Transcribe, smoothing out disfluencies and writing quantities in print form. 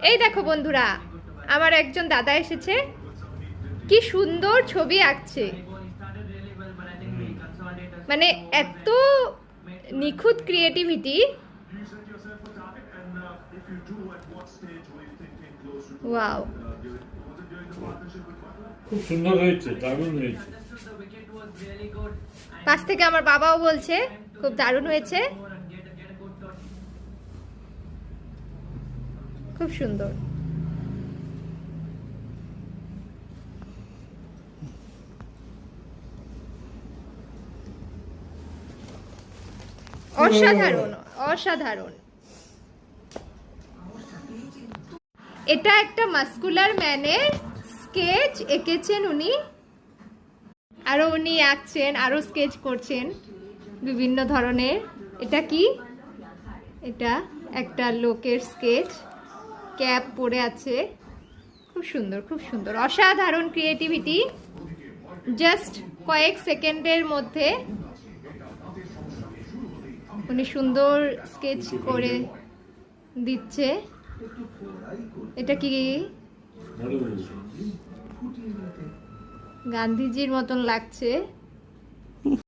এই দেখো বন্ধুরা, আমার একজন দাদা এসেছে, কি সুন্দর ছবি আঁকছে। মানে এত নিখুঁত ক্রিয়েটিভিটি। ওয়াও, খুব সুন্দর হয়েছে, দারুণ হয়েছে। পাশ থেকে আমার বাবাও বলছে খুব দারুণ হয়েছে, খুব সুন্দর। অসাধারণ, অসাধারণ। এটা একটা মাস্কুলার ম্যানের স্কেচ এঁকেছেন উনি, আরো উনি আঁকছেন, আরো স্কেচ করছেন বিভিন্ন ধরনের। এটা কি? এটা একটা লোকের স্কেচ, ক্যাপ পরে আছে। খুব সুন্দর, খুব সুন্দর, অসাধারণ ক্রিয়েটিভিটি। জাস্ট কয়েক সেকেন্ডের মধ্যে উনি সুন্দর স্কেচ করে দিচ্ছে। এটা কি? গান্ধীজির মতন লাগছে।